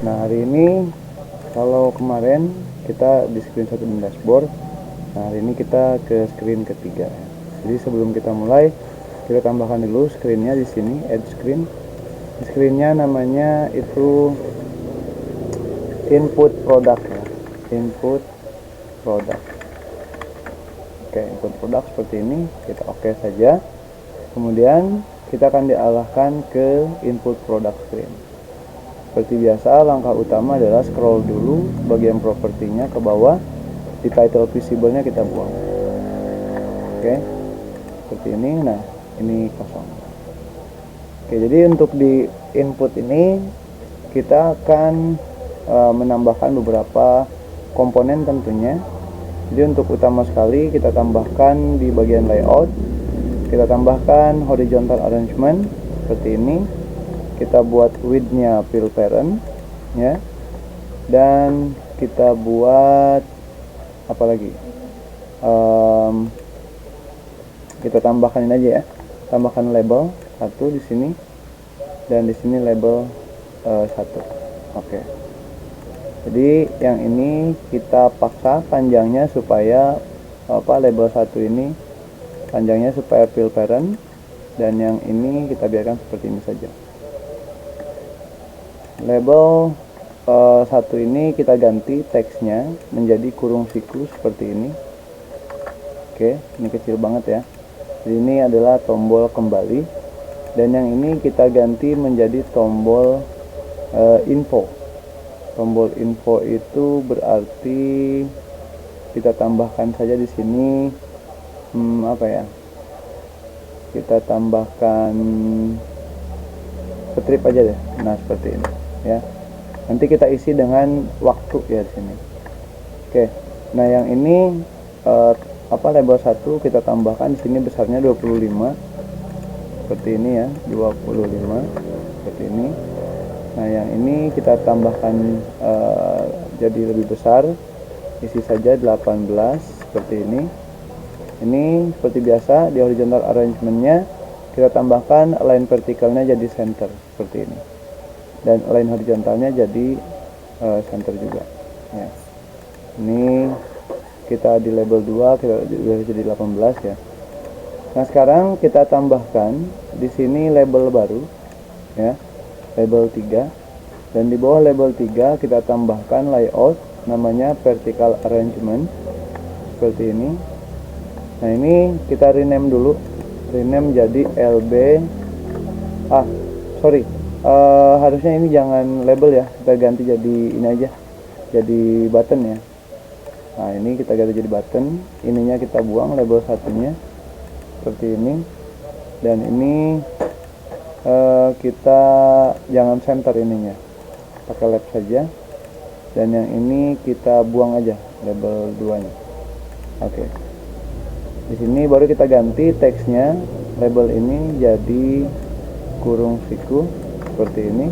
Nah, hari ini kalau kemarin kita di screen 1 dan dashboard, nah hari ini kita ke screen ketiga. Jadi sebelum kita mulai, kita tambahkan dulu screennya di sini, add screen. Screennya namanya itu input product ya, input product. Oke, input product seperti ini, kita oke saja. Kemudian kita akan diarahkan ke input product screen. Seperti biasa, langkah utama adalah scroll dulu bagian propertinya ke bawah, di title visible-nya kita buang. Oke, seperti ini. Nah, ini kosong. Oke, jadi untuk di input ini kita akan menambahkan beberapa komponen tentunya. Jadi untuk utama sekali kita tambahkan di bagian layout, kita tambahkan horizontal arrangement seperti ini. Kita buat width-nya fill parent ya, dan kita buat apa lagi, kita tambahkan ini aja ya, tambahkan label 1 di sini dan di sini label 1. Oke. Jadi yang ini kita paksa panjangnya supaya label 1 ini panjangnya supaya fill parent, dan yang ini kita biarkan seperti ini saja. Label 1 ini kita ganti teksnya menjadi kurung siku seperti ini. Oke, ini kecil banget ya. Jadi ini adalah tombol kembali, dan yang ini kita ganti menjadi tombol info. Tombol info itu berarti kita tambahkan saja di sini apa ya? Kita tambahkan strip aja deh. Nah, seperti ini ya. Nanti kita isi dengan waktu ya di sini. Oke. Nah, yang ini label 1 kita tambahkan di sini besarnya 25. Seperti ini ya, 25 seperti ini. Nah, yang ini kita tambahkan jadi lebih besar, isi saja 18 seperti ini. Ini seperti biasa di horizontal arrangementnya kita tambahkan align vertikalnya jadi center seperti ini, dan align horizontalnya jadi center juga ya. Ini kita di label 2 kita jadi 18 ya. Nah, sekarang kita tambahkan di sini label baru ya, label 3, dan di bawah label 3 kita tambahkan layout namanya vertical arrangement seperti ini. Nah, ini kita rename dulu, rename jadi LB. Harusnya ini jangan label ya, kita ganti jadi ini aja, jadi button ya. Nah, ini kita ganti jadi button, ininya kita buang label satunya seperti ini, dan ini kita jangan center ininya, pakai left saja, dan yang ini kita buang aja label 2 nya. Oke. Di sini baru kita ganti teksnya, label ini jadi kurung siku seperti ini,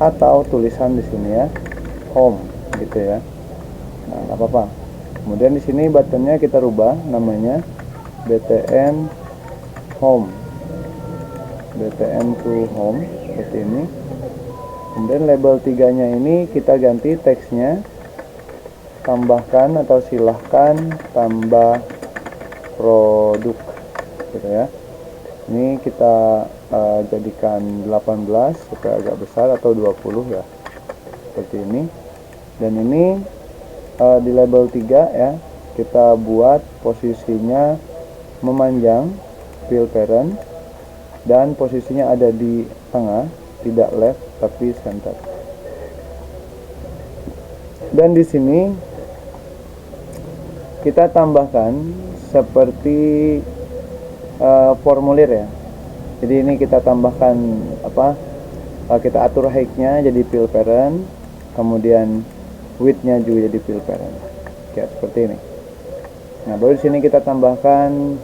atau tulisan di sini ya, home gitu ya. Nah, nggak apa-apa. Kemudian di sini buttonnya kita rubah namanya BTN home, BTN to home seperti ini. Kemudian label 3 nya ini kita ganti teksnya, tambahkan atau silahkan tambah produk gitu ya. Ini kita jadikan 18 supaya agak besar, atau 20 ya, seperti ini. Dan ini di label 3 ya, kita buat posisinya memanjang fill parent, dan posisinya ada di tengah, tidak left tapi center. Dan di sini kita tambahkan seperti formulir ya. Jadi ini kita tambahkan kita atur height-nya jadi fill parent, kemudian width-nya juga jadi fill parent. Kayak seperti ini. Nah, baru di sini kita tambahkan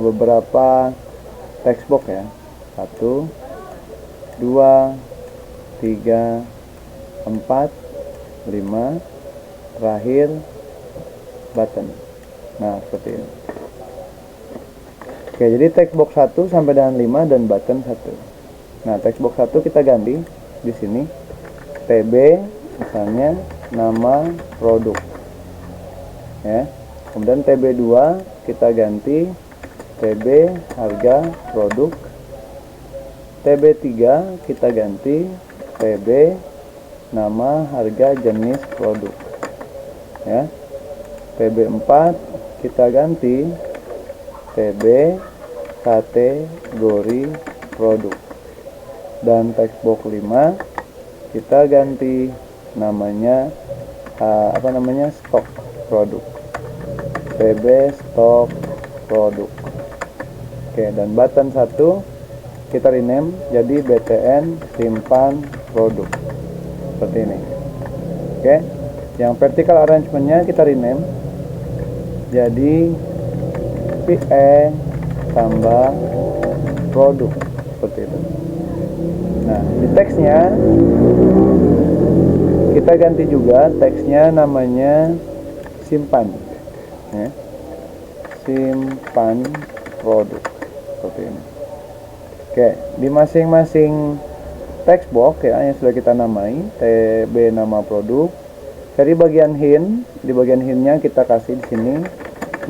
beberapa text box ya. 1, 2, 3, 4, 5, terakhir button. Nah, seperti ini. Oke, jadi text box 1 sampai dengan 5 dan button 1. Nah, text box 1 kita ganti di sini. TB misalnya nama produk ya. Kemudian TB2 kita ganti TB harga produk. TB3 kita ganti TB nama harga jenis produk ya. TB4 kita ganti TB kategori produk. Dan text box 5 kita ganti namanya stok produk. TB stok produk. Oke, dan button 1 kita rename jadi BTN simpan produk. Seperti ini. Oke. Yang vertical arrangementnya kita rename jadi PE tambah produk. Seperti itu. Nah, di teksnya kita ganti juga, teksnya namanya simpan ya. Simpan produk seperti ini. Oke, di masing-masing text box ya yang sudah kita namai TB nama produk. Dari bagian hint, di bagian hintnya kita kasih di sini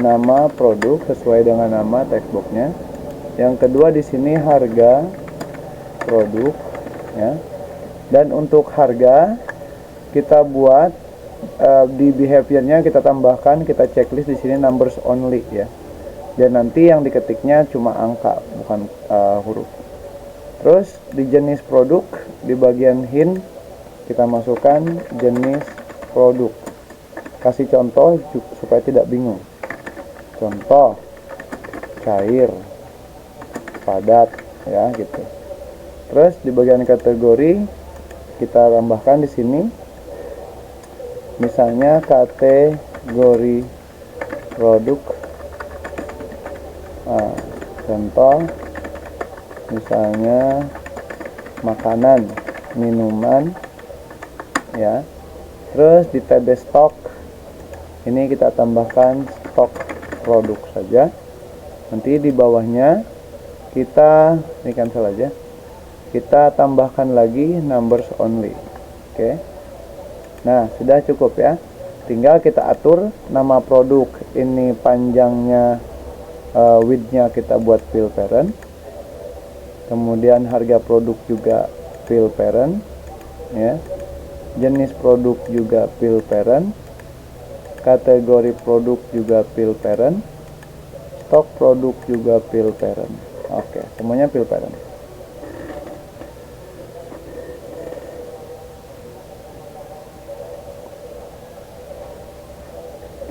nama produk sesuai dengan nama text boxnya. Yang kedua di sini harga produk ya. Dan untuk harga kita buat di behaviornya kita tambahkan, kita checklist di sini numbers only ya. Dan nanti yang diketiknya cuma angka bukan huruf. Terus di jenis produk di bagian hint kita masukkan jenis produk. Kasih contoh supaya tidak bingung. Contoh cair, padat ya gitu. Terus di bagian kategori kita tambahkan di sini misalnya kategori produk. Nah, contoh misalnya makanan, minuman ya. Terus di TB stok ini kita tambahkan stok produk saja. Nanti di bawahnya kita ini cancel aja. Kita tambahkan lagi numbers only. Oke. Nah, sudah cukup ya. Tinggal kita atur nama produk ini panjangnya, widthnya kita buat fill parent. Kemudian harga produk juga fill parent ya. Jenis produk juga fill parent. Kategori produk juga fill parent. Stok produk juga fill parent. Oke, semuanya fill parent.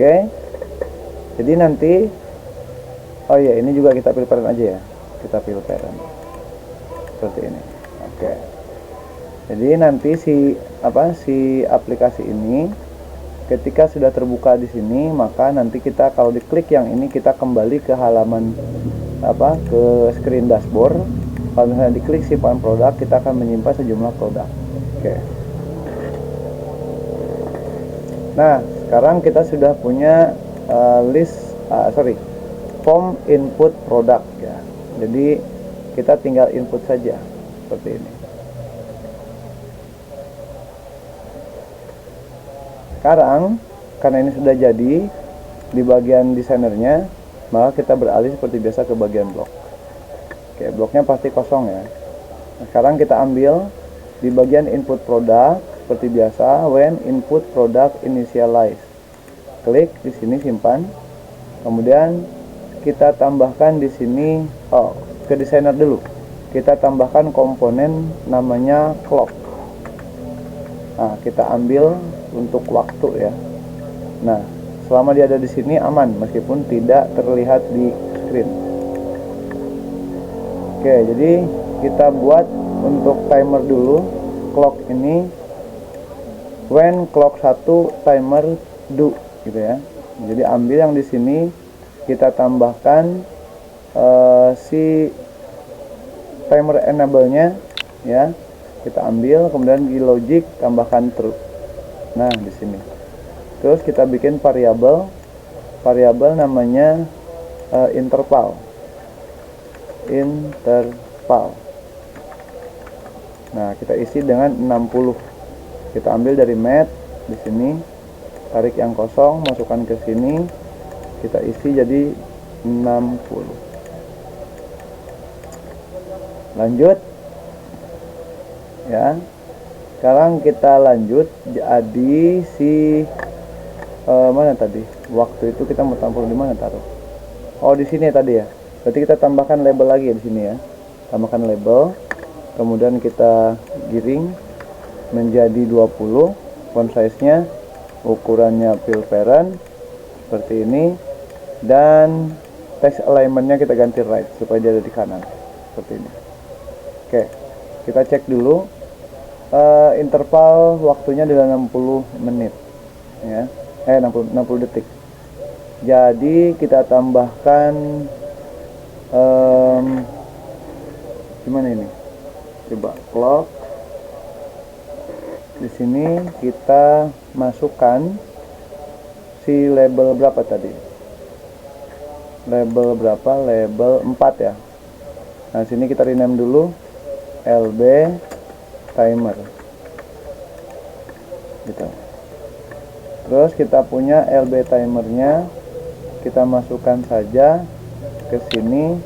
Oke. Jadi nanti ini juga kita fill parent aja ya. Kita fill parent. Seperti ini. Oke. Jadi nanti si aplikasi ini ketika sudah terbuka di sini, maka nanti kita kalau diklik yang ini kita kembali ke halaman ke screen dashboard. Kalau misalnya diklik simpan produk, kita akan menyimpan sejumlah produk. Oke. Nah, sekarang kita sudah punya form input produk ya. Jadi kita tinggal input saja seperti ini. Sekarang karena ini sudah jadi di bagian desainernya, maka kita beralih seperti biasa ke bagian blok. Oke, bloknya pasti kosong ya. Nah, sekarang kita ambil di bagian input produk seperti biasa, when input product initialize. Klik di sini simpan. Kemudian kita tambahkan di sini ke desainer dulu. Kita tambahkan komponen namanya clock. Nah, kita ambil untuk waktu ya. Nah, selama dia ada di sini aman meskipun tidak terlihat di screen. Oke, jadi kita buat untuk timer dulu. Clock ini when clock 1 timer do gitu ya. Jadi ambil yang di sini kita tambahkan si timer enable-nya ya. Kita ambil kemudian di logic tambahkan true. Nah, di sini. Terus kita bikin variabel namanya interval. Nah, kita isi dengan 60. Kita ambil dari mat di sini, tarik yang kosong, masukkan ke sini, kita isi jadi 60. Lanjut ya. Sekarang kita lanjut, jadi si mana tadi? Waktu itu kita mau tampil di mana taruh? Oh, di sini tadi ya. Berarti kita tambahkan label lagi di sini ya. Tambahkan label. Kemudian kita giring menjadi 20. Font size-nya, ukurannya Pilperen seperti ini, dan text alignment-nya kita ganti right supaya dia ada di kanan seperti ini. Oke, kita cek dulu. Interval waktunya adalah 60 menit ya. 60 detik. Jadi kita tambahkan gimana ini? Coba clock. Di sini kita masukkan si label berapa tadi? Label berapa? Label 4 ya. Nah, sini kita rename dulu LB timer. Gitu. Terus kita punya LB timernya, kita masukkan saja ke sini.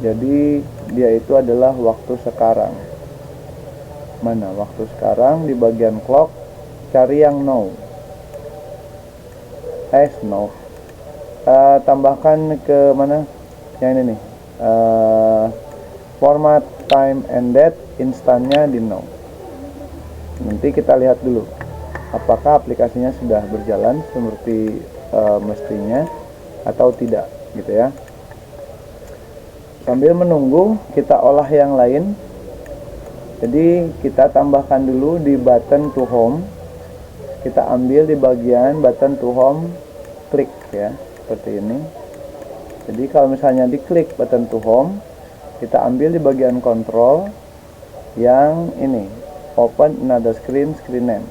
Jadi dia itu adalah waktu sekarang. Mana waktu sekarang? Di bagian clock, cari yang now. No. Tambahkan ke mana? Yang ini nih. Format time and date, instannya di now. Nanti kita lihat dulu apakah aplikasinya sudah berjalan seperti mestinya atau tidak, gitu ya. Sambil menunggu, kita olah yang lain. Jadi kita tambahkan dulu di button to home. Kita ambil di bagian button to home, klik ya, seperti ini. Jadi kalau misalnya diklik button to home, kita ambil di bagian control yang ini, open another screen, screen name.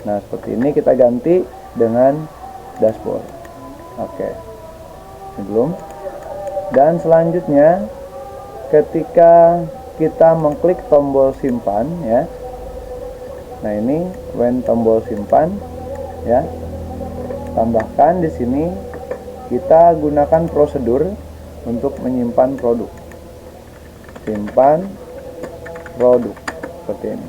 Nah, seperti ini kita ganti dengan dashboard. Oke. Ini belum. Dan selanjutnya ketika kita mengklik tombol simpan ya. Nah, ini when tombol simpan ya. Tambahkan di sini kita gunakan prosedur untuk menyimpan produk. Simpan produk seperti ini.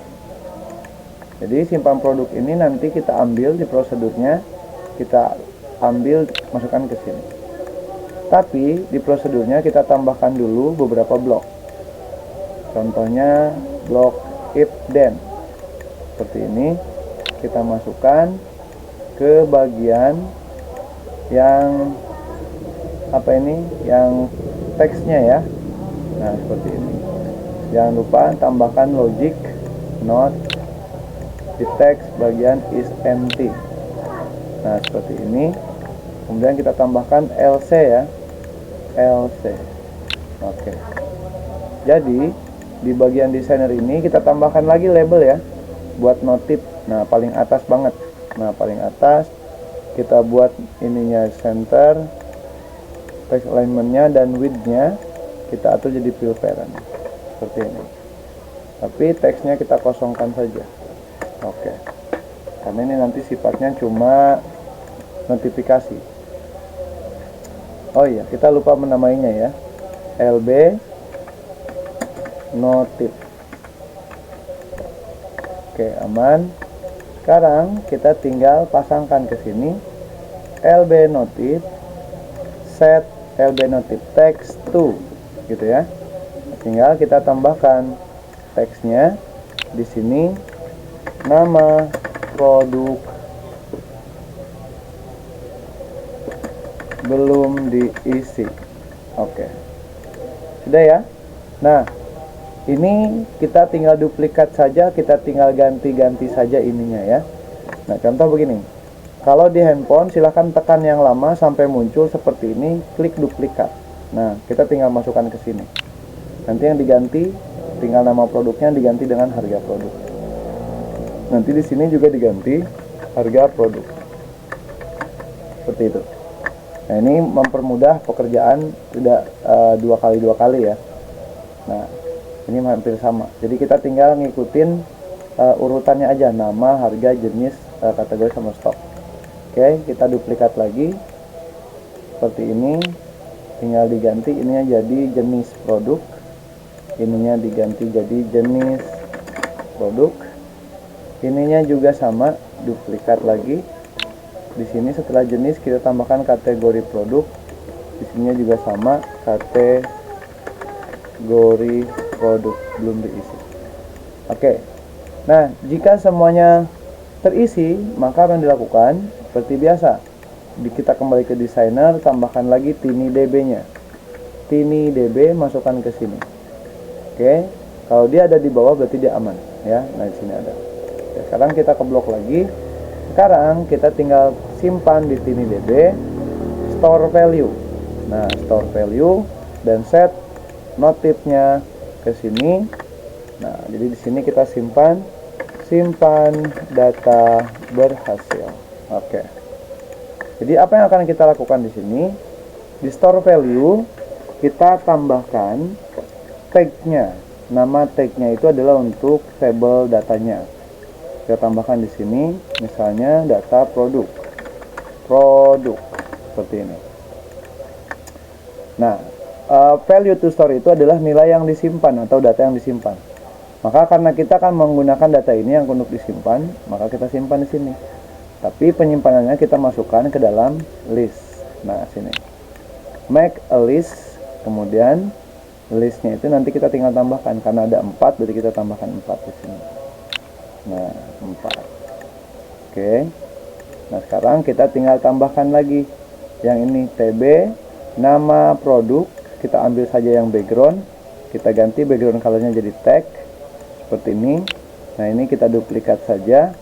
Jadi simpan produk ini nanti kita ambil di prosedurnya, kita ambil masukkan ke sini. Tapi di prosedurnya kita tambahkan dulu beberapa blok. Contohnya blok if then. Seperti ini kita masukkan ke bagian yang apa ini? Yang teksnya ya. Nah, seperti ini. Jangan lupa tambahkan logic not di teks bagian is empty. Nah, seperti ini. Kemudian kita tambahkan LC ya. LC. Oke. Jadi di bagian designer ini kita tambahkan lagi label ya, buat notif. Nah, paling atas banget. Nah, paling atas kita buat ininya center, text alignmentnya dan widthnya kita atur jadi Pilperen seperti ini. Tapi teksnya kita kosongkan saja. Oke. Karena ini nanti sifatnya cuma notifikasi. Oh iya, kita lupa menamainya ya. LB notif. Oke, aman. Sekarang kita tinggal pasangkan ke sini LB notif, set LB notif text to, gitu ya. Tinggal kita tambahkan teksnya di sini, nama produk belum diisi. Oke. Sudah ya. Nah, ini kita tinggal duplikat saja, kita tinggal ganti-ganti saja ininya ya. Nah, contoh begini. Kalau di handphone silahkan tekan yang lama sampai muncul seperti ini, klik duplikat. Nah, kita tinggal masukkan ke sini. Nanti yang diganti tinggal nama produknya diganti dengan harga produk. Nanti di sini juga diganti harga produk. Seperti itu. Nah, ini mempermudah pekerjaan, tidak dua kali ya. Nah, ini hampir sama. Jadi kita tinggal ngikutin urutannya aja, nama, harga, jenis, kategori sama stok. Oke, kita duplikat lagi seperti ini, tinggal diganti ininya jadi jenis produk, ininya diganti jadi jenis produk, ininya juga sama, duplikat lagi. Di sini setelah jenis kita tambahkan kategori produk, di sini juga sama, kategori produk belum diisi. Oke, nah jika semuanya terisi, maka apa yang dilakukan? Seperti biasa, kita kembali ke designer, tambahkan lagi TinyDB nya. TinyDB masukkan ke sini. Oke, kalau dia ada di bawah berarti dia aman ya. Nah di sini ada. Oke, sekarang kita ke blok lagi. Sekarang kita tinggal simpan di TinyDB store value. Nah store value dan set notifnya ke sini. Nah jadi di sini kita simpan data berhasil. Oke. Jadi apa yang akan kita lakukan di sini? Di store value kita tambahkan tagnya. Nama tagnya itu adalah untuk tabel datanya. Kita tambahkan di sini, misalnya data produk seperti ini. Nah, value to store itu adalah nilai yang disimpan atau data yang disimpan. Maka karena kita akan menggunakan data ini yang untuk disimpan, maka kita simpan di sini. Tapi penyimpanannya kita masukkan ke dalam list. Nah, sini. Make a list, kemudian listnya itu nanti kita tinggal tambahkan, karena ada 4, berarti kita tambahkan 4 di sini. Nah, 4. Oke. Nah, sekarang kita tinggal tambahkan lagi yang ini TB, nama produk, kita ambil saja yang background, kita ganti background colornya jadi tag seperti ini. Nah, ini kita duplikat saja.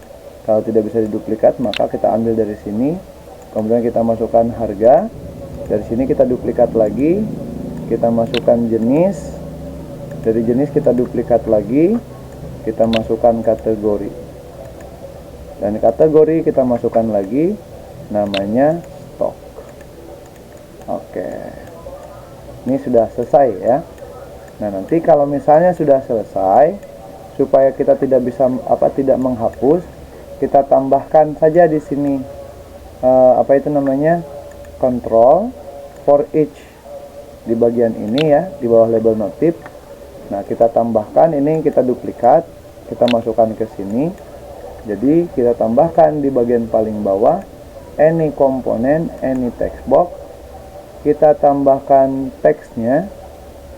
Kalau tidak bisa diduplikat, maka kita ambil dari sini, kemudian kita masukkan harga. Dari sini kita duplikat lagi, kita masukkan jenis. Dari jenis kita duplikat lagi, kita masukkan kategori. Dan kategori kita masukkan lagi, namanya stok. Oke. Ini sudah selesai ya. Nah, nanti kalau misalnya sudah selesai, supaya kita tidak tidak menghapus, kita tambahkan saja di sini control for each di bagian ini ya, di bawah label notif. Nah, kita tambahkan ini, kita duplikat, kita masukkan ke sini. Jadi kita tambahkan di bagian paling bawah any component, any text box. Kita tambahkan teksnya,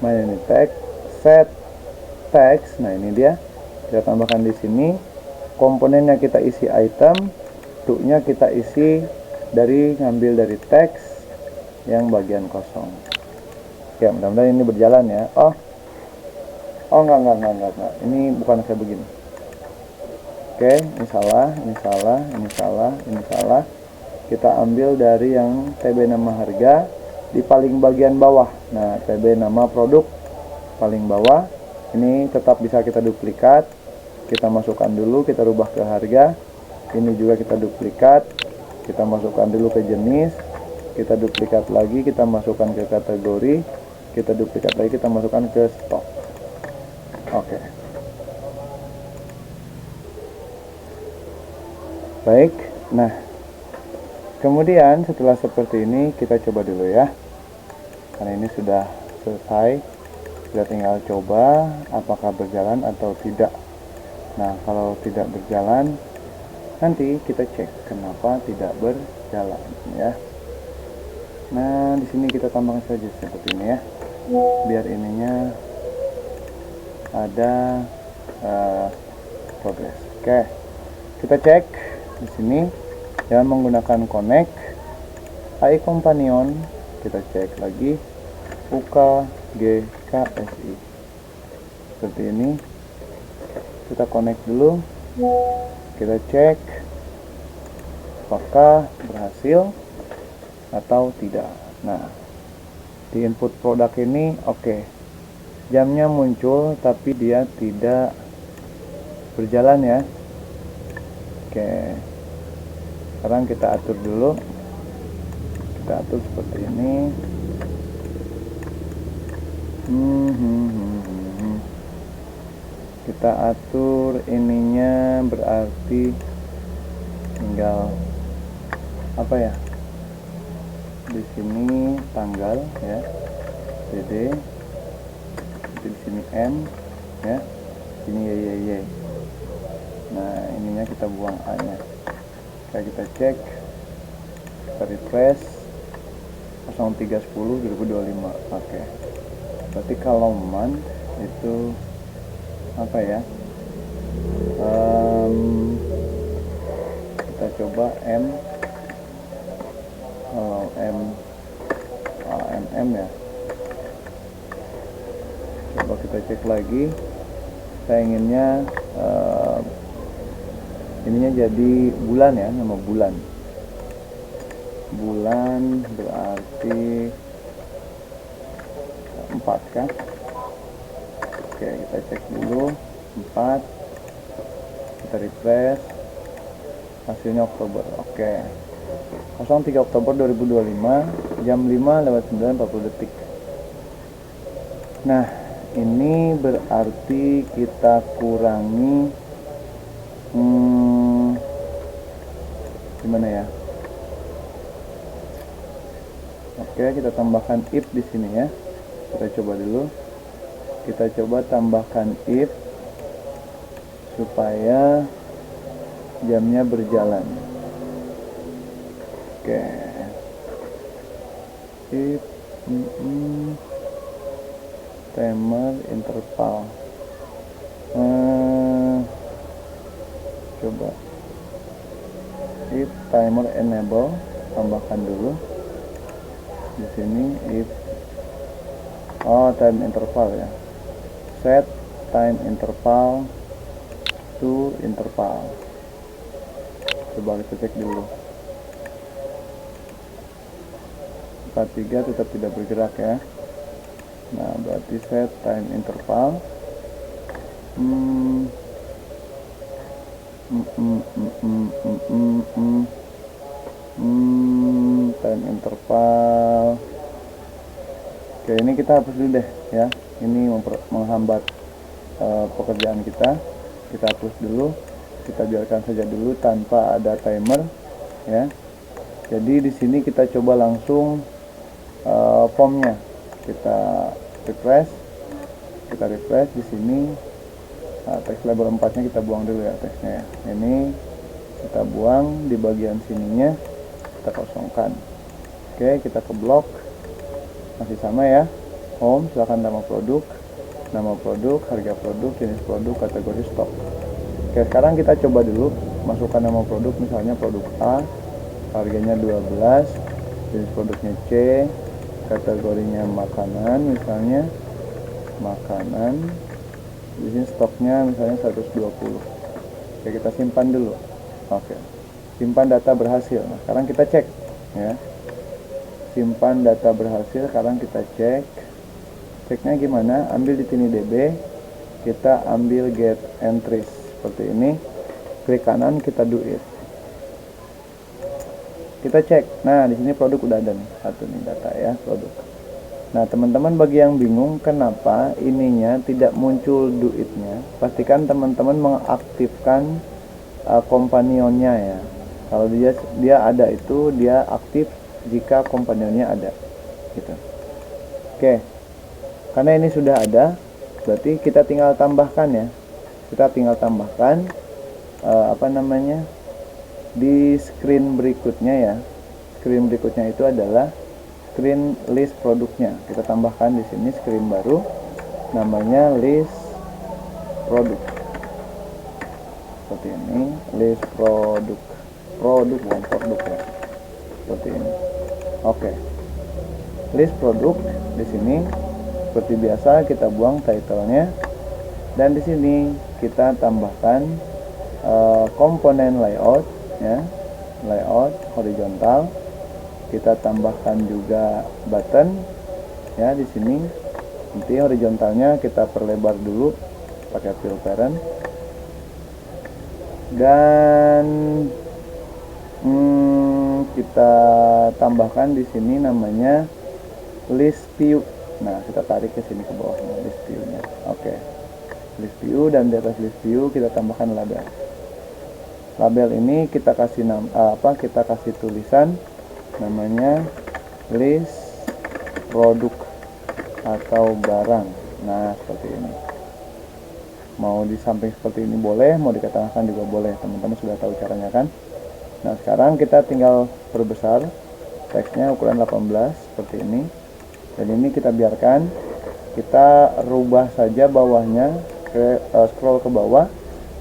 mana ini tag, set text. Nah, ini dia. Kita tambahkan di sini. Komponennya kita isi item, to-nya kita isi ngambil dari teks yang bagian kosong. Ya, mudah-mudahan ini berjalan ya. Enggak. Ini bukan kayak begini. Oke, ini salah. Kita ambil dari yang TB nama harga di paling bagian bawah. Nah, TB nama produk paling bawah. Ini tetap bisa kita duplikat. Kita masukkan dulu, kita rubah ke harga. Ini juga kita duplikat, kita masukkan dulu ke jenis, kita duplikat lagi, kita masukkan ke kategori, kita duplikat lagi, kita masukkan ke stok. Oke. Baik. Nah, kemudian setelah seperti ini kita coba dulu ya, karena ini sudah selesai. Kita tinggal coba apakah berjalan atau tidak. Nah, kalau tidak berjalan, nanti kita cek kenapa tidak berjalan ya. Nah, di sini kita tambahkan saja seperti ini ya, biar ininya ada progress. Oke, kita cek di sini dengan menggunakan connect AI companion. Kita cek lagi UKGKSI seperti ini. Kita connect dulu, kita cek apakah berhasil atau tidak. Nah, di input produk ini oke, jamnya muncul tapi dia tidak berjalan ya. Oke, sekarang kita atur dulu, kita atur seperti ini. kita atur ininya, berarti tinggal apa ya, di sini tanggal ya, DD, di sini M ya, ini Y. Nah ininya kita buang A nya. Kita cek, kita refresh 0310 2025. Oke. Berarti kalau month itu apa ya, kita coba M, kalau M ya, coba kita cek lagi. Saya inginnya ininya jadi bulan ya, nama bulan berarti 4 kan. Oke, kita cek dulu 4, kita refresh, hasilnya Oktober. Oke, 03 Oktober 2025 jam 5:09:40. Nah ini berarti kita kurangi gimana ya. Oke, kita tambahkan if di sini ya. Kita coba dulu. Kita coba tambahkan if supaya jamnya berjalan. Oke. If timer interval. Coba. If timer enable, tambahkan dulu. Di sini if time interval ya, set time interval to interval. Coba kita cek dulu. 43 tetap tidak bergerak ya. Nah berarti set time interval time interval. Oke, ini kita hapus dulu deh ya, ini menghambat pekerjaan kita. Kita hapus dulu, kita biarkan saja dulu tanpa ada timer ya. Jadi di sini kita coba langsung formnya. Kita refresh di sini. Teks label 4 nya kita buang dulu ya, teksnya ya. Ini kita buang, di bagian sininya kita kosongkan. Oke, kita ke blok, masih sama ya. Home, silakan nama produk, harga produk, jenis produk, kategori stok. Oke, sekarang kita coba dulu masukkan nama produk, misalnya produk A, harganya 12, jenis produknya C, kategorinya makanan, misalnya makanan. Di sini stoknya misalnya 120. Oke, kita simpan dulu. Oke, simpan data berhasil. Nah sekarang kita cek ya, simpan data berhasil. Sekarang kita ceknya gimana, ambil di sini DB, kita ambil get entries seperti ini, klik kanan, kita do it, kita cek. Nah di sini produk udah ada nih, satu nih data ya, produk. Nah teman-teman bagi yang bingung kenapa ininya tidak muncul do it-nya, pastikan teman-teman mengaktifkan kompanionnya ya. Kalau dia ada itu, dia aktif jika kompanionnya ada gitu. Oke, karena ini sudah ada, berarti kita tinggal tambahkan ya. Kita tinggal tambahkan di screen berikutnya ya. Screen berikutnya itu adalah screen list produknya. Kita tambahkan di sini screen baru, namanya list produk. Seperti ini, list produk bukan produk ya. Seperti ini. Oke. List produk di sini seperti biasa kita buang title-nya, dan di sini kita tambahkan komponen layout ya, layout horizontal. Kita tambahkan juga button ya di sini. Nanti horizontalnya kita perlebar dulu pakai fill parent, dan kita tambahkan di sini namanya list view. Nah kita tarik ke sini ke bawahnya, list view-nya. Oke, list view, dan di atas list view kita tambahkan label. Label ini kita kasih kita kasih tulisan namanya list produk atau barang. Nah, seperti ini. Mau di samping seperti ini boleh, mau dikatakan juga boleh. Teman-teman sudah tahu caranya kan? Nah, sekarang kita tinggal perbesar teksnya ukuran 18 seperti ini. Dan ini kita biarkan, kita rubah saja bawahnya, scroll ke bawah.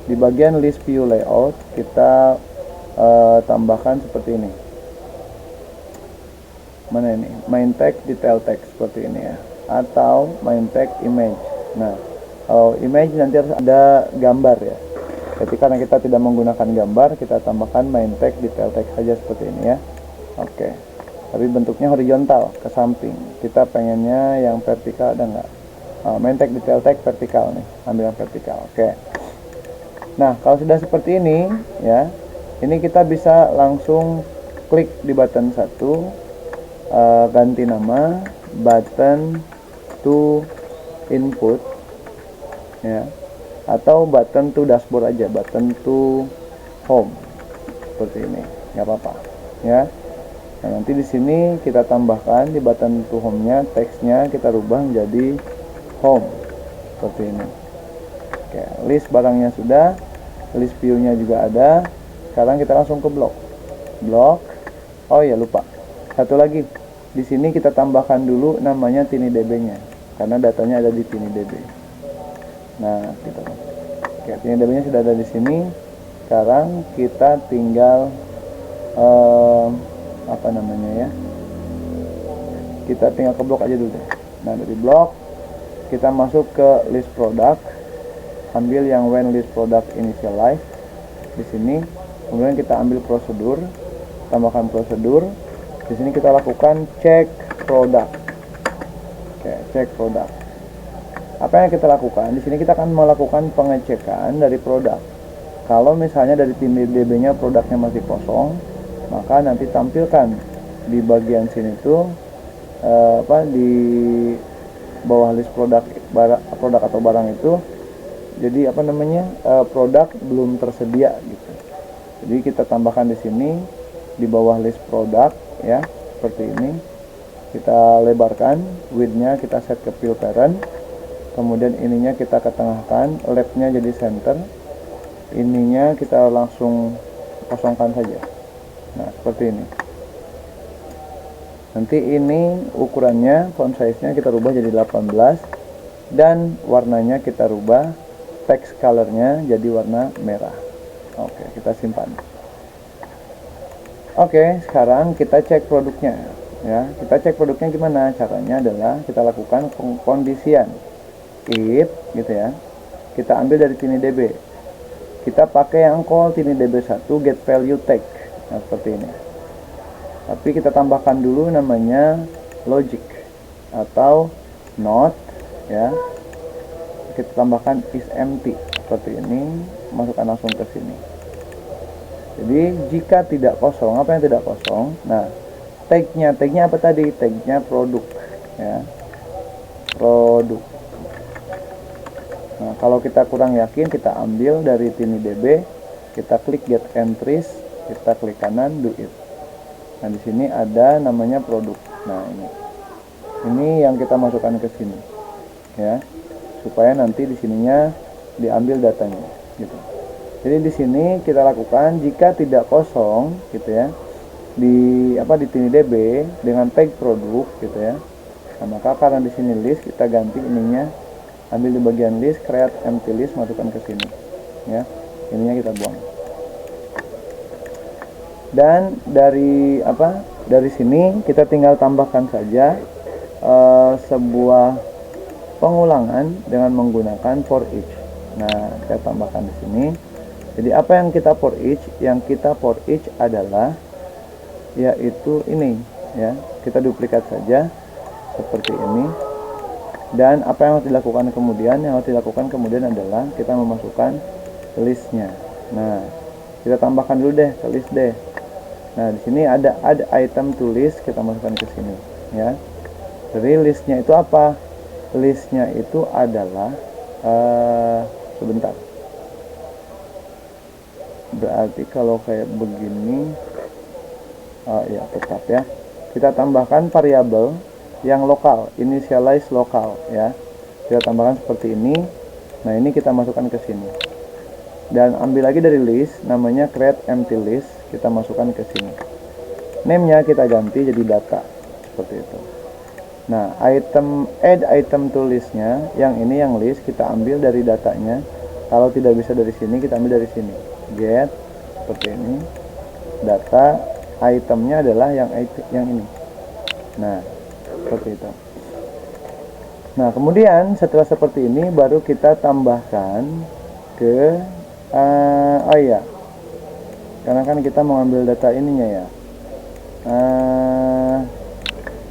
Di bagian list view layout kita tambahkan seperti ini. Mana ini? Main text, detail text seperti ini ya. Atau main text image. Nah, kalau image nanti harus ada gambar ya. Jadi karena kita tidak menggunakan gambar, kita tambahkan main text, detail text saja seperti ini ya. Oke. Tapi bentuknya horizontal ke samping. Kita pengennya yang vertikal, ada nggak? Main text, detail text vertikal nih. Ambil yang vertikal. Oke. Nah, kalau sudah seperti ini ya, ini kita bisa langsung klik di button 1, ganti nama, button to input ya, atau button to dashboard aja, button to home seperti ini, nggak apa-apa ya. Nah, nanti di sini kita tambahkan di button to home-nya, teksnya kita rubah menjadi home seperti ini. Oke, list barangnya sudah, list view-nya juga ada. Sekarang kita langsung ke blok. Oh ya, lupa. Satu lagi. Di sini kita tambahkan dulu namanya TinyDB-nya, karena datanya ada di TinyDB. Nah, gitu. Oke, TinyDB-nya sudah ada di sini. Sekarang kita tinggal apa namanya ya? Kita tinggal ke blok aja dulu deh. Nah, dari blok kita masuk ke list product. Ambil yang when list product initialize di sini, kemudian kita ambil prosedur, tambahkan prosedur. Di sini kita lakukan check product. Oke, check product. Apa yang kita lakukan? Di sini kita akan melakukan pengecekan dari produk. Kalau misalnya dari TinyDB-nya produknya masih kosong, maka nanti tampilkan di bagian sini tuh di bawah list produk atau barang itu. Jadi produk belum tersedia gitu. Jadi kita tambahkan di sini di bawah list produk ya, seperti ini. Kita lebarkan, width-nya kita set ke fill parent. Kemudian ininya kita ketengahkan, left-nya jadi center. Ininya kita langsung kosongkan saja. Nah, seperti ini. Nanti ini ukurannya, font size-nya kita rubah jadi 18 dan warnanya kita rubah, text color-nya jadi warna merah. Oke, kita simpan. Oke, sekarang kita cek produknya ya. Kita cek produknya gimana? Caranya adalah kita lakukan pengkondisian if gitu ya. Kita ambil dari TinyDB. Kita pakai yang call TinyDB1 get value tag. Nah, seperti ini. Tapi kita tambahkan dulu namanya logic atau not ya. Kita tambahkan is empty seperti ini, masukkan langsung ke sini. Jadi jika tidak kosong, apa yang tidak kosong? Nah, tagnya apa tadi? Tagnya produk ya, produk. Nah, kalau kita kurang yakin, kita ambil dari TinyDB, kita klik get entries, kita klik kanan do it. Nah, di sini ada namanya produk. Nah, ini yang kita masukkan ke sini ya, supaya nanti di sininya diambil datanya gitu. Jadi di sini kita lakukan jika tidak kosong gitu ya, di TinyDB dengan tag produk gitu ya. Nah, maka karena di sini list, kita ganti ininya, ambil di bagian list, create empty list, masukkan ke sini ya. Ininya kita buang. Dan dari sini kita tinggal tambahkan saja sebuah pengulangan dengan menggunakan for each. Nah, kita tambahkan di sini. Jadi apa yang kita for each? Yang kita for each adalah yaitu ini ya. Kita duplikat saja seperti ini. Dan apa yang harus dilakukan kemudian? Yang harus dilakukan kemudian adalah kita memasukkan listnya. Nah, kita tambahkan dulu deh ke list deh. Nah, di sini ada add item to list, kita masukkan ke sini ya. Jadi listnya itu apa? Listnya itu adalah Sebentar, berarti kalau kayak begini, ya tetap ya, kita tambahkan variabel yang lokal, initialize lokal ya, kita tambahkan seperti ini. Nah ini kita masukkan ke sini, dan ambil lagi dari list, namanya create empty list, kita masukkan ke sini. Name-nya kita ganti jadi data, seperti itu. Nah item, add item to list-nya, yang ini yang list, kita ambil dari datanya. Kalau tidak bisa dari sini, kita ambil dari sini, get, seperti ini, data, itemnya adalah yang ini. Nah seperti itu. Nah kemudian setelah seperti ini, baru kita tambahkan ke oh iya, karena kan kita mau ambil data ininya ya.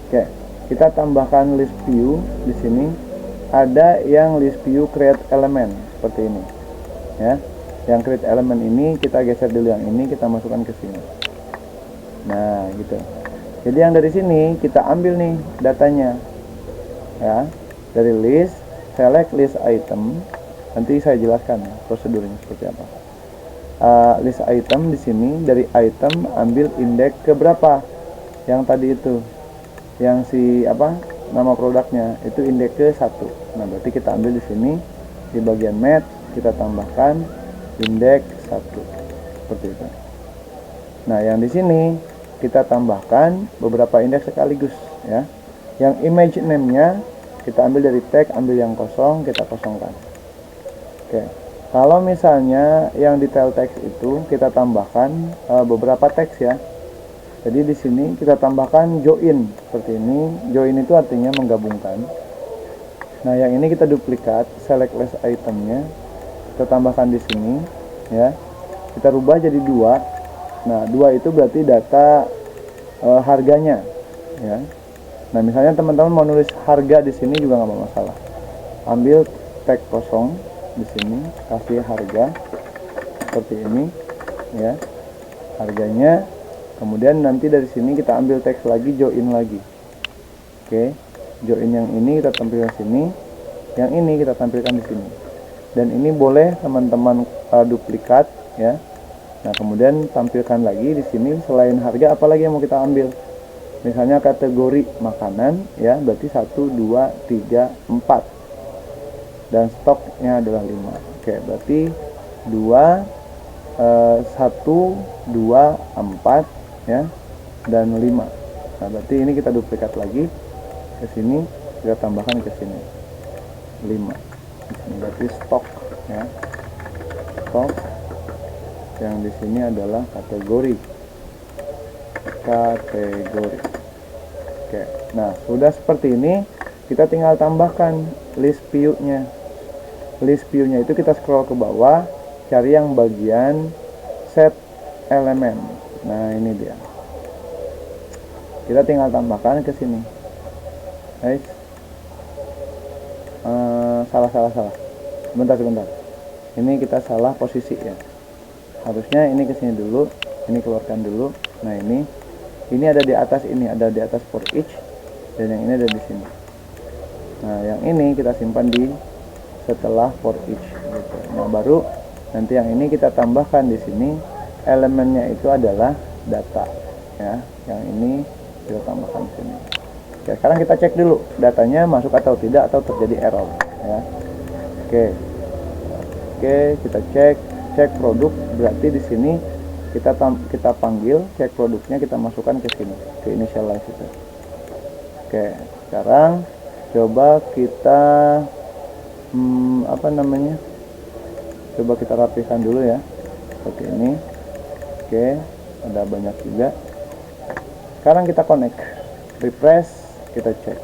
Oke, kita tambahkan list view di sini. Ada yang list view create element seperti ini ya. Yang create element ini kita geser dulu, yang ini kita masukkan ke sini. Nah gitu. Jadi yang dari sini kita ambil nih datanya ya, dari list, select list item. Nanti saya jelaskan ya, prosedurnya seperti apa. List item di sini, dari item ambil indeks ke berapa? Yang tadi itu, yang si apa? Nama produknya itu indeks ke 1. Nah, berarti kita ambil di sini di bagian match, kita tambahkan indeks 1. Seperti itu. Nah, yang di sini kita tambahkan beberapa indeks sekaligus ya. Yang image name-nya kita ambil dari tag, ambil yang kosong, kita kosongkan. Oke. Kalau misalnya yang detail text itu kita tambahkan beberapa teks ya. Jadi di sini kita tambahkan join seperti ini. Join itu artinya menggabungkan. Nah, yang ini kita duplikat, select list itemnya, kita tambahkan di sini ya. Kita rubah jadi 2. Nah, 2 itu berarti data harganya ya. Nah, misalnya teman-teman mau nulis harga di sini juga nggak masalah. Ambil tag kosong di sini, kasih harga seperti ini ya, harganya. Kemudian nanti dari sini kita ambil teks lagi, join lagi. Oke, join yang ini kita tampilkan sini, yang ini kita tampilkan di sini. Dan ini boleh teman-teman duplikat ya. Nah, kemudian tampilkan lagi di sini selain harga, apalagi yang mau kita ambil. Misalnya kategori makanan ya, berarti 1 2 3 4. Dan stoknya adalah 5. Oke, berarti 2 1 2 4 ya, dan 5. Nah, berarti ini kita duplikat lagi ke sini, kita tambahkan ke sini 5. Ini berarti stok ya. Stok yang di sini adalah kategori. Oke. Nah, sudah seperti ini, kita tinggal tambahkan list view-nya. List view-nya itu kita scroll ke bawah, cari yang bagian set elemen. Nah, ini dia. Kita tinggal tambahkan ke sini. Guys. Salah. Sebentar. Ini kita salah posisi ya. Harusnya ini ke sini dulu, ini keluarkan dulu. Nah, ini ada di atas, ini ada di atas for each, dan yang ini ada di sini. Nah, yang ini kita simpan di setelah for each gitu. Nah, baru nanti yang ini kita tambahkan di sini, elemennya itu adalah data ya. Yang ini kita tambahkan di sini. Oke, sekarang kita cek dulu datanya masuk atau tidak, atau terjadi error ya. Oke, kita cek produk, berarti di sini kita panggil cek produknya, kita masukkan ke sini, ke initialize itu. Oke, sekarang coba kita coba kita rapikan dulu ya, seperti ini. Oke, ada banyak juga. Sekarang kita connect, refresh, kita cek.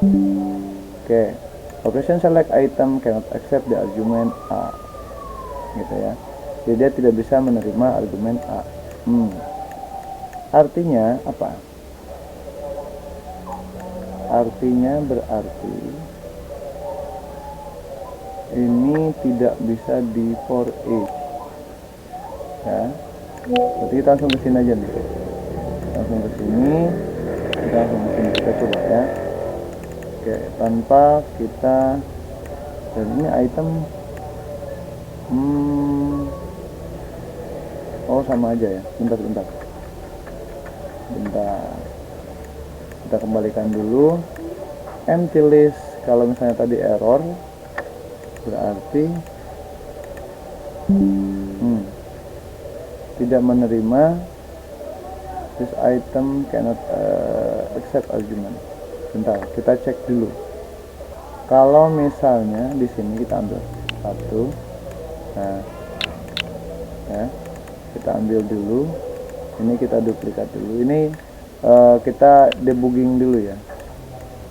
Oke, operation select item cannot accept the argument A, gitu ya. Jadi dia tidak bisa menerima argumen A. Artinya apa? Artinya berarti ini tidak bisa di for each ya. Berarti kita langsung ke sini aja nih. Langsung ke sini. Kita langsung ke sini, kita coba ya. Oke, tanpa kita, dan ini item Oh sama aja ya, bentar kita kembalikan dulu. Empty list, kalau misalnya tadi error berarti tidak menerima. This item cannot accept argument. Bentar, kita cek dulu. Kalau misalnya di sini kita ambil satu, nah ya, kita ambil dulu, ini kita duplikat dulu, ini kita debugging dulu ya.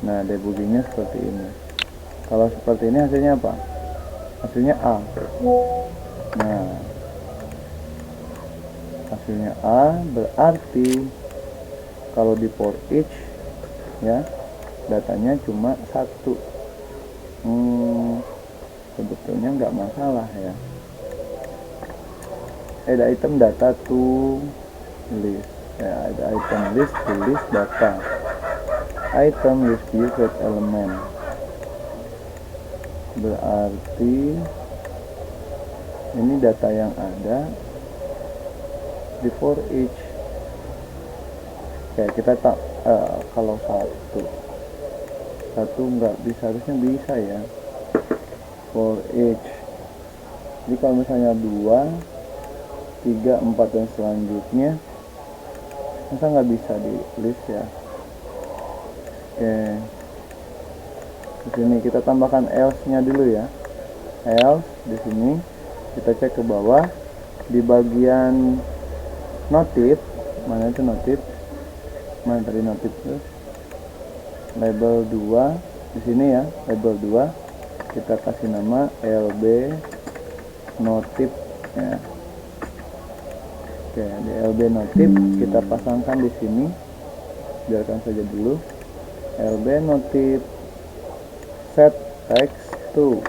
Nah, debuggingnya seperti ini. Kalau seperti ini hasilnya apa? Hasilnya A. Nah, hasilnya A berarti kalau di for each ya, datanya cuma satu. Sebetulnya nggak masalah ya. Ada item data to list ya, ada item list to list data, item list view create element, berarti ini data yang ada di for each. Oke, kita tak kalau satu nggak bisa, harusnya bisa ya, for each. Jadi kalau misalnya 2, 3, 4 dan selanjutnya, masa nggak bisa di list ya. Oke, di sini kita tambahkan else nya dulu ya. Else di sini kita cek ke bawah di bagian notif. Mana itu notif? Mana tadi notif tuh? Label 2 di sini ya, label 2 kita kasih nama lb notif ya. Oke, di lb notif kita pasangkan di sini, biarkan saja dulu. lb notif set text to,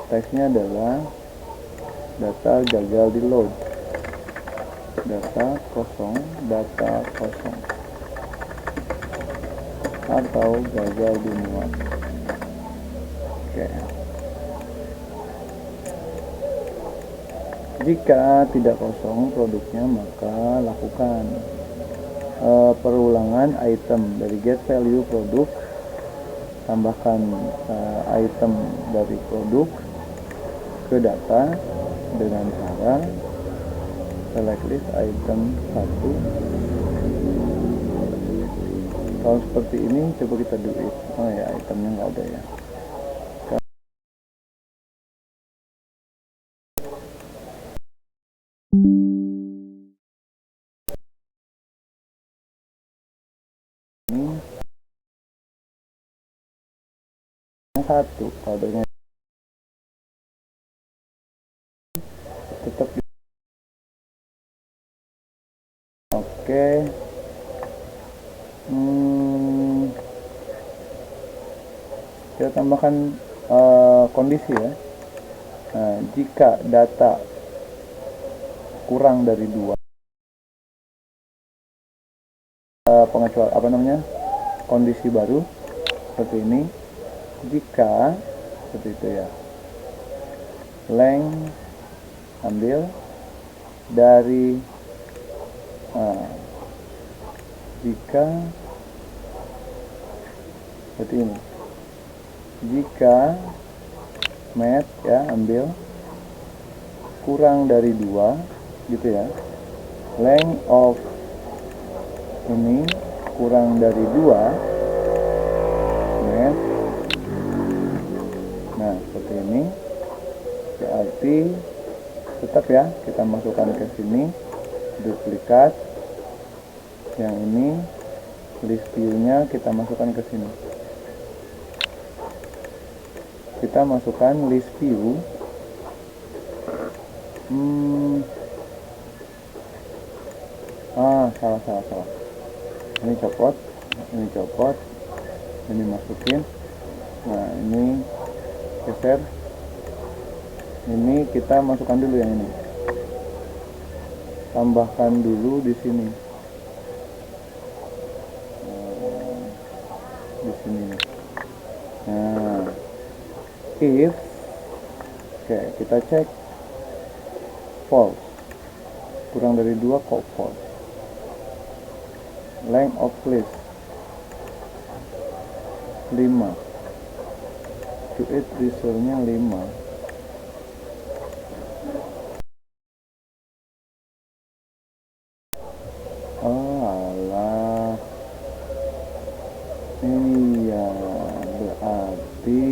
teksnya adalah data gagal di load, data kosong atau gagal dimuat. Oke. Jika tidak kosong produknya, maka lakukan perulangan item dari get value produk, tambahkan item dari produk ke data dengan cara select list item 1. Kalau seperti ini, coba kita delete. Oh ya, itemnya nggak ada ya. Ini yang satu, kodenya tetap. Oke. Kita tambahkan kondisi ya. Nah, jika data kurang dari 2, pengecualian apa namanya, kondisi baru seperti ini. Jika seperti itu ya, length ambil dari jika seperti ini, jika match ya, ambil kurang dari 2 gitu ya, length of ini kurang dari 2 match. Nah, seperti ini berarti tetap ya, kita masukkan ke sini, duplikat yang ini, list view nya kita masukkan ke sini, kita masukkan list view. Salah, ini copot, ini masukin. Nah, ini geser, ini kita masukkan dulu yang ini, tambahkan dulu di sini, di sini. Nah, if Oke, kita cek false, kurang dari 2 kok false. Length of list 5, to it resultnya 5. Oh alah, iya, berarti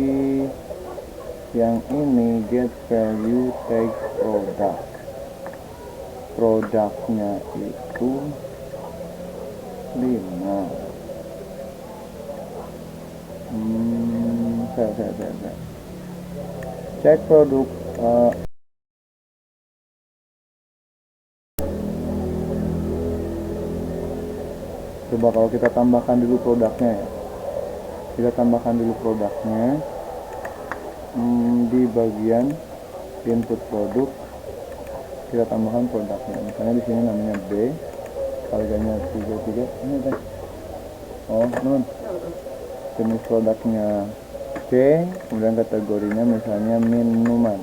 yang ini get value tag product, produknya itu 5. Saya cek produk. Coba kalau kita tambahkan dulu produknya ya, kita tambahkan dulu produknya di bagian input produk, kita tambahkan produknya. Misalnya di sini namanya B, harganya 33. Ini teh. Oh, nun. Jenis produknya C, kemudian kategorinya misalnya minuman.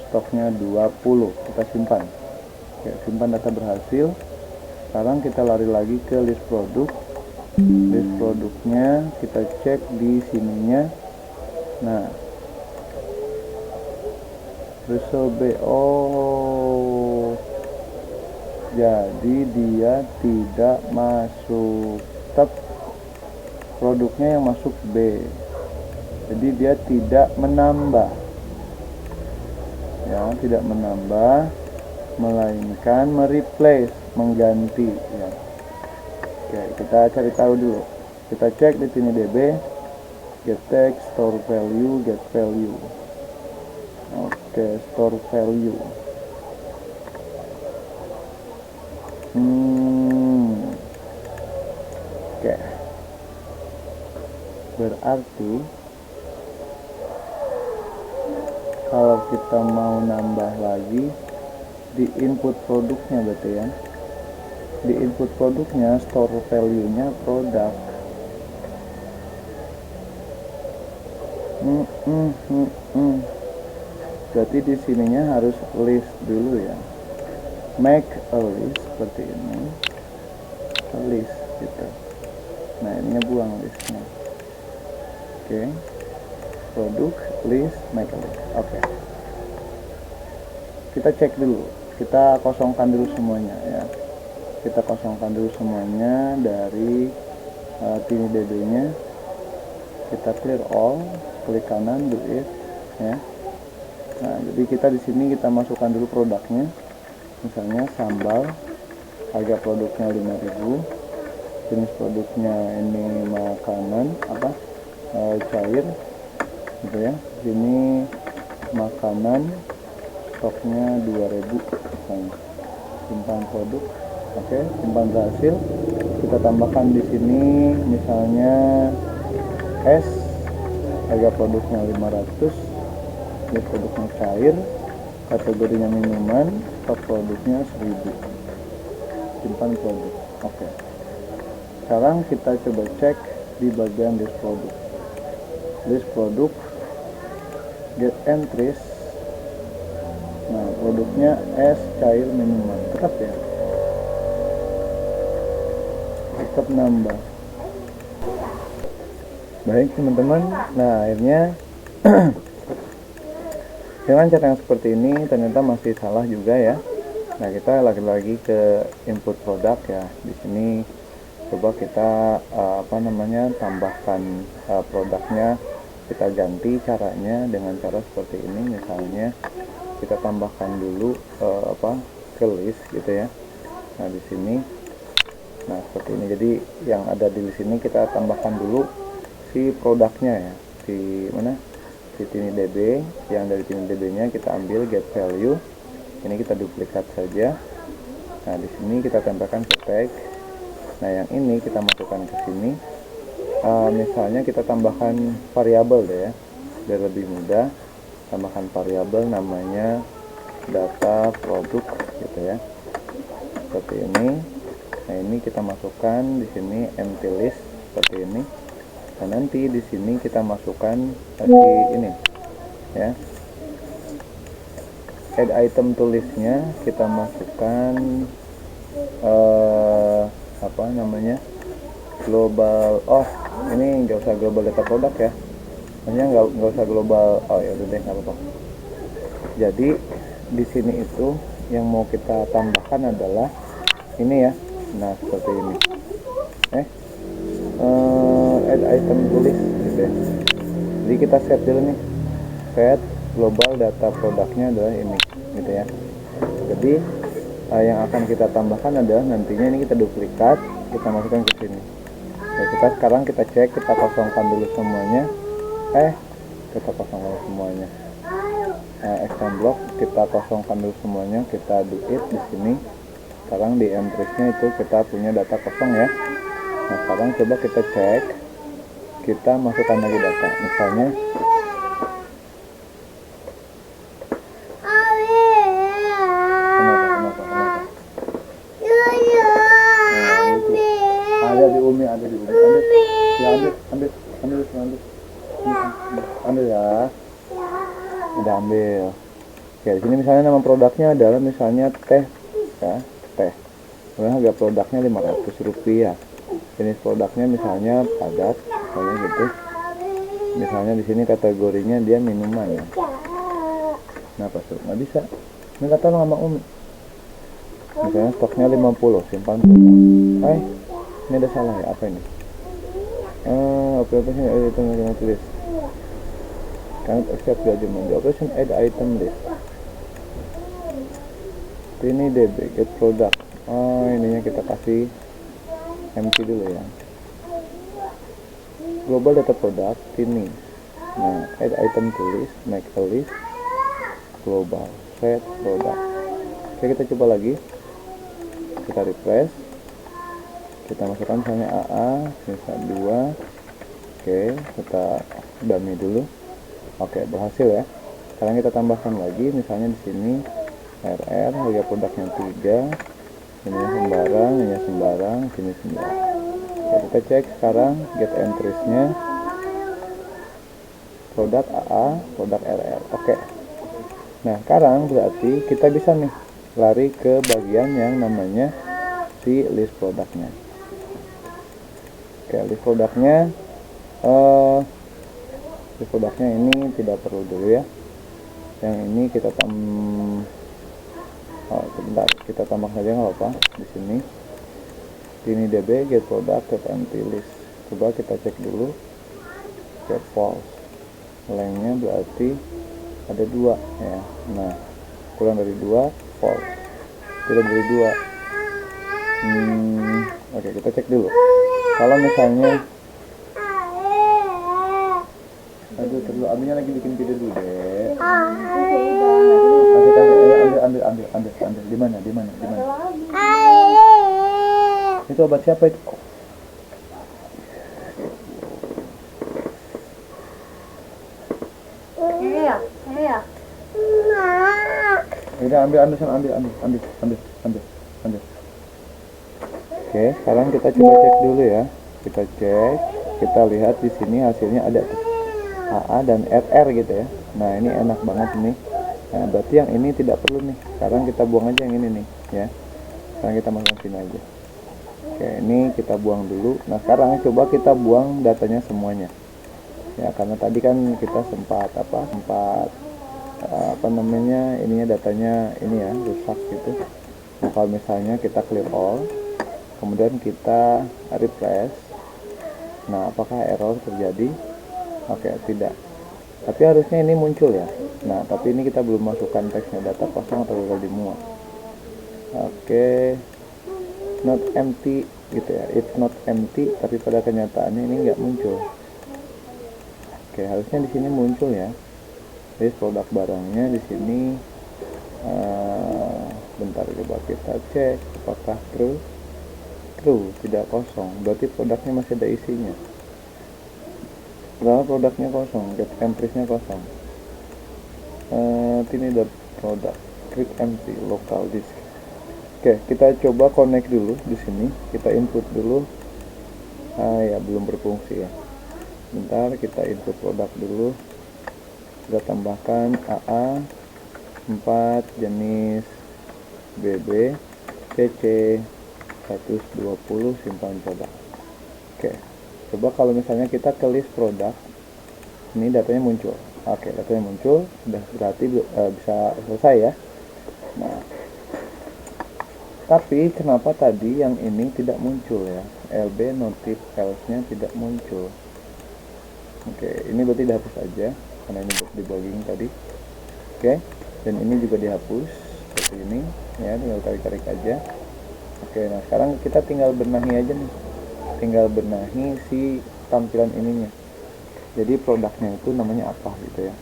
Stoknya 20, kita simpan. Oke, simpan data berhasil. Sekarang kita lari lagi ke list produk. List produknya kita cek di sininya. Nah, result B. Oh, jadi dia tidak masuk. Tetap produknya yang masuk B. Jadi dia tidak menambah. Ya, tidak menambah, melainkan mereplace, mengganti ya. Oke, kita cari tahu dulu. Kita cek di sini DB, get text, store value, get value. Oke, store value. Oke. Berarti kalau kita mau nambah lagi di input produknya, berarti ya, di input produknya store value-nya produk. Berarti di sininya harus list dulu ya, make a list seperti ini, a list gitu. Nah, ininya buang listnya. Oke, produk, list, make a list. Oke, kita cek dulu, kita kosongkan dulu semuanya ya. Kita kosongkan dulu semuanya dari TinyDB nya. Kita clear all, klik kanan, do it ya. Nah, jadi kita di sini kita masukkan dulu produknya. Misalnya sambal, harga produknya 5.000, jenis produknya ini makanan cair gitu ya. Sini makanan, stoknya 2.000. Simpan produk. Oke, simpan berhasil. Kita tambahkan di sini misalnya es, harga produknya 500, ini produknya cair, kategorinya minuman, stok produknya 1000. Simpan produk. Oke. Sekarang kita coba cek di bagian list produk. List produk, get entries. Nah, produknya es, cair, minuman. Tetap ya, tetap nambah. Baik teman-teman, nah akhirnya dengan cara yang seperti ini ternyata masih salah juga ya. Nah, kita lagi-lagi ke input produk ya. Di sini coba kita tambahkan produknya, kita ganti caranya dengan cara seperti ini. Misalnya kita tambahkan dulu ke list gitu ya. Nah, di sini, nah seperti ini. Jadi yang ada di sini kita tambahkan dulu si produknya ya, di mana, di TinyDB. Yang dari TinyDB nya kita ambil get value, ini kita duplikat saja. Nah, di sini kita tempelkan ke tag. Nah, yang ini kita masukkan ke sini. Misalnya kita tambahkan variabel deh ya, biar lebih mudah. Tambahkan variabel namanya data produk gitu ya, seperti ini. Nah, ini kita masukkan di sini empty list seperti ini. Dan nanti di sini kita masukkan si ini ya, add item tulisnya kita masukkan apa namanya, global. Oh, ini nggak usah global data produk ya, maksudnya nggak usah global. Oh ya udah deh, nggak apa-apa. Jadi di sini itu yang mau kita tambahkan adalah ini ya. Nah seperti ini. Add item tulis gitu ya. Jadi kita set dulu nih, set global data produknya adalah ini gitu ya. Jadi yang akan kita tambahkan adalah nantinya ini kita duplikat, kita masukkan ke sini. Nah, sekarang kita cek, kita kosongkan dulu semuanya. Kita kosongkan semuanya. Extend block kita kosongkan dulu semuanya, kita do it di sini. Sekarang di entries-nya itu kita punya data kosong ya. Nah sekarang coba kita cek, kita masukkan lagi data, misalnya ada di Umi. Ya, ambil ya. Udah ambil. Oke, di sini misalnya nama produknya adalah misalnya teh ya, teh. Kemudian harga produknya Rp500. Jenis produknya misalnya padat, misalnya gitu. Misalnya di sini kategorinya dia minuman ya. Kenapa tuh? Nggak bisa. Ini kata lo sama Umi. Misalnya stoknya 50, simpan. Ini ada salah ya, apa ini? Operation add item list. Cannot accept judgment. The operation add item list. Ini DB get product. Ininya kita kasih empty dulu ya. Global data product ini. Nah, add item to list, make a list, global, set product. Oke, kita coba lagi. Kita refresh. Kita masukkan misalnya AA, sisa 2. Oke, kita dummy dulu. Oke, berhasil ya. Sekarang kita tambahkan lagi, misalnya di sini RR, harga produknya 3. Ini sembarang, ini sembarang, sini sembarang. Oke, kita cek sekarang get entries-nya. Produk AA, produk RR. Oke. Nah, sekarang berarti kita bisa nih lari ke bagian yang namanya si list produknya. Oke, list produknya ini tidak perlu dulu ya. Yang ini kita sebentar, kita tambah saja nggak apa di sini. Ini DB get product get empty list. Coba kita cek dulu. Get false. Lengthnya berarti ada 2 ya. Nah, kurang dari 2 false. Tidak dari 2. Oke, kita cek dulu. Kalau misalnya terlalu ambilnya lagi bikin video dulu deh. Ambil. Di mana? Itu obat siapa itu? Udah ambil. Oke, sekarang kita coba cek dulu ya. Kita cek, kita lihat di sini hasilnya ada tuh AA dan RR gitu ya. Nah, ini enak banget nih. Nah, berarti yang ini tidak perlu nih. Sekarang kita buang aja yang ini nih ya. Sekarang kita masukkan sini aja. Oke, ini kita buang dulu. Nah, sekarang coba kita buang datanya semuanya. Ya, karena tadi kan kita sempat ininya datanya ini ya, rusak gitu. Nah, kalau misalnya kita clear all, kemudian kita refresh. Nah, apakah error terjadi? Oke, tidak. Tapi harusnya ini muncul ya. Nah, tapi ini kita belum masukkan teksnya, data kosong atau gagal dimuat. Oke, not empty gitu ya. It's not empty, tapi pada kenyataannya ini nggak muncul. Oke, harusnya di sini muncul ya. Jadi produk barangnya di sini. Bentar, coba kita cek apakah true, tidak kosong. Berarti produknya masih ada isinya. Padahal produknya kosong, get entries-nya kosong. Ini the product, click empty, local disk. Oke, kita coba connect dulu di sini. Kita input dulu. Ya belum berfungsi ya. Bentar, kita input produk dulu. Kita tambahkan AA, 4 jenis BB CC 120 simpan produk. Oke, coba kalau misalnya kita ke list produk, ini datanya muncul. Oke, datanya muncul, sudah berarti bisa selesai ya. Nah, tapi kenapa tadi yang ini tidak muncul ya? LB notif else-nya tidak muncul. Oke, ini berarti dihapus aja karena ini debugging tadi. Oke, dan ini juga dihapus seperti ini ya, tinggal tarik-tarik aja. Oke, nah sekarang kita tinggal benahi aja nih, tinggal benahi si tampilan ininya. Jadi produknya itu namanya apa gitu ya.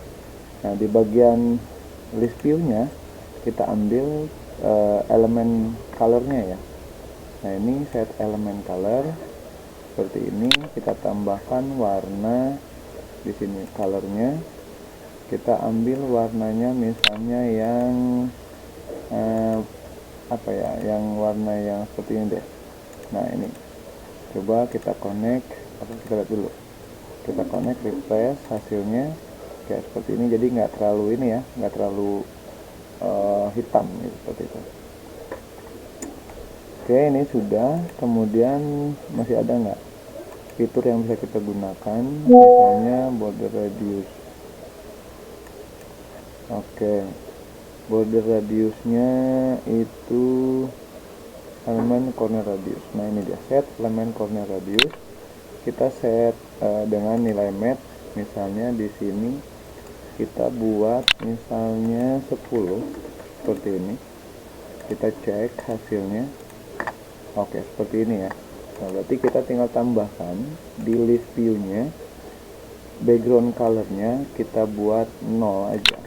Nah, di bagian list view-nya kita ambil elemen color-nya ya. Nah, ini set elemen color seperti ini, kita tambahkan warna di sini color-nya. Kita ambil warnanya misalnya yang apa ya, yang warna yang seperti ini deh. Nah, ini coba kita connect, kita lihat dulu, kita connect, refresh hasilnya kayak seperti ini. Jadi nggak terlalu ini ya, nggak terlalu hitam gitu, seperti itu. Oke, ini sudah. Kemudian masih ada nggak fitur yang bisa kita gunakan, misalnya border radius. Oke, border radiusnya itu elemen corner radius. Nah, ini dia, set elemen corner radius. Kita set dengan nilai match, misalnya di sini kita buat misalnya 10 seperti ini. Kita cek hasilnya. Oke, seperti ini ya. Nah, berarti kita tinggal tambahkan di list view-nya, background color-nya kita buat 0 aja.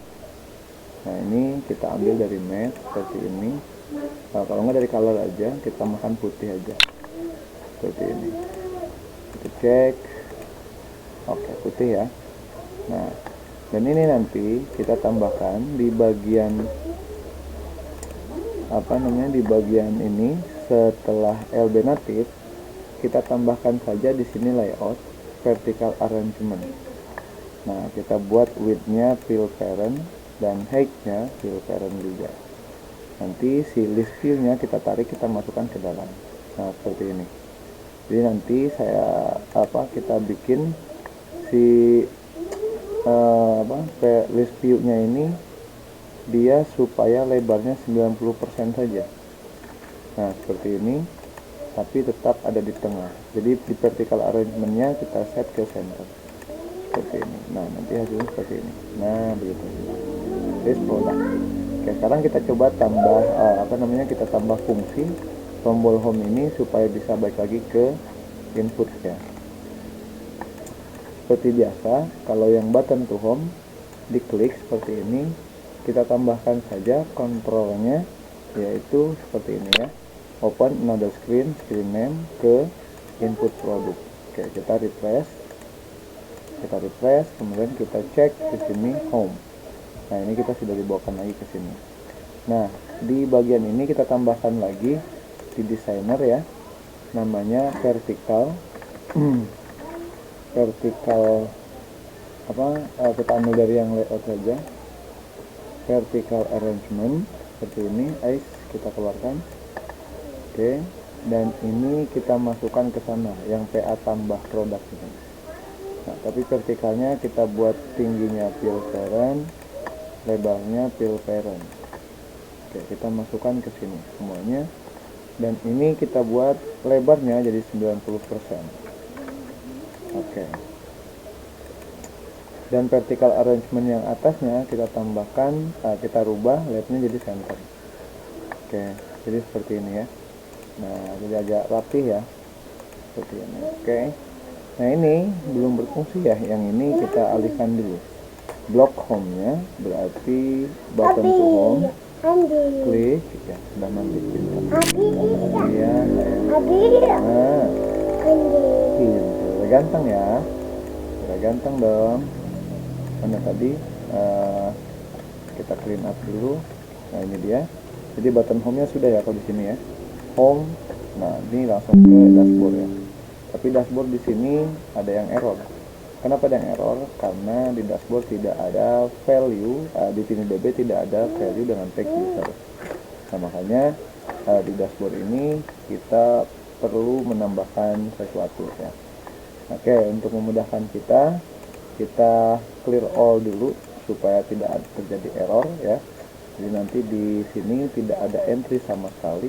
Nah, ini kita ambil dari match seperti ini. Nah, kalau nggak dari color aja, kita makan putih aja seperti ini. Kita cek. Oke, putih ya. Nah, dan ini nanti kita tambahkan di bagian di bagian ini setelah LB native, kita tambahkan saja di sini layout vertical arrangement. Nah, kita buat width-nya fill parent dan height-nya fill parent juga. Nanti si list view-nya kita tarik, kita masukkan ke dalam. Nah, seperti ini. Jadi nanti kita bikin si list view-nya ini dia supaya lebarnya 90% saja. Nah, seperti ini, tapi tetap ada di tengah. Jadi di vertical arrangement-nya kita set ke center seperti ini. Nah, nanti hasilnya seperti ini. Nah, begitu. List product. Oke, sekarang kita coba tambah kita tambah fungsi tombol home ini supaya bisa balik lagi ke input-nya. Seperti biasa, kalau yang button to home diklik seperti ini, kita tambahkan saja kontrolnya, yaitu seperti ini ya, open another screen name ke input product. Oke, kita refresh, kemudian kita cek di sini home. Nah, ini kita sudah dibawakan lagi ke sini. Nah, di bagian ini kita tambahkan lagi di designer ya, namanya vertical kita ambil dari yang layout saja, vertical arrangement seperti ini. Kita keluarkan. Oke, dan ini kita masukkan ke sana yang PA tambah produk ini. Nah, tapi vertikalnya kita buat tingginya fill parent, lebarnya fill parent. Oke, kita masukkan ke sini semuanya, dan ini kita buat lebarnya jadi 90%. Oke, dan vertical arrangement yang atasnya kita tambahkan, kita rubah labnya jadi center. Oke, jadi seperti ini ya. Nah, jadi agak rapih ya, seperti ini. Oke, nah ini belum berfungsi ya, yang ini kita alihkan dulu. Block home-nya berarti button to home, klik ya, sudah mandi. Iya, nah, ganteng ya, udah ganteng dong. Mana tadi kita clean up dulu. Nah, ini dia. Jadi button home-nya sudah ya kalau di sini ya. Home. Nah, ini langsung ke dashboard ya. Tapi dashboard di sini ada yang error. Kenapa ada yang error? Karena di dashboard tidak ada value, di TiniDB tidak ada value dengan tag user. Nah, makanya di dashboard ini kita perlu menambahkan sesuatu ya. Oke, untuk memudahkan kita clear all dulu supaya tidak terjadi error ya. Jadi nanti di sini tidak ada entry sama sekali,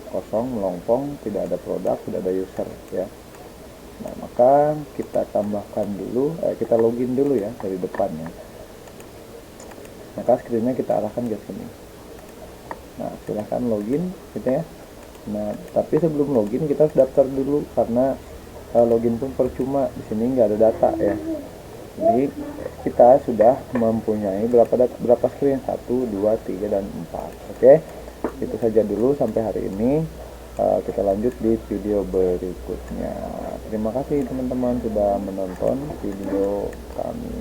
kosong, melompong, tidak ada produk, tidak ada user ya. Nah, maka kita tambahkan dulu, kita login dulu ya dari depannya. Maka screennya kita arahkan ke sini. Nah, silahkan login gitu ya. Nah, tapi sebelum login kita harus daftar dulu, karena login pun percuma, di sini nggak ada data ya. Jadi kita sudah mempunyai berapa screen, 1, 2, 3, dan 4. Oke, itu saja dulu sampai hari ini. Kita lanjut di video berikutnya. Terima kasih teman-teman sudah menonton video kami.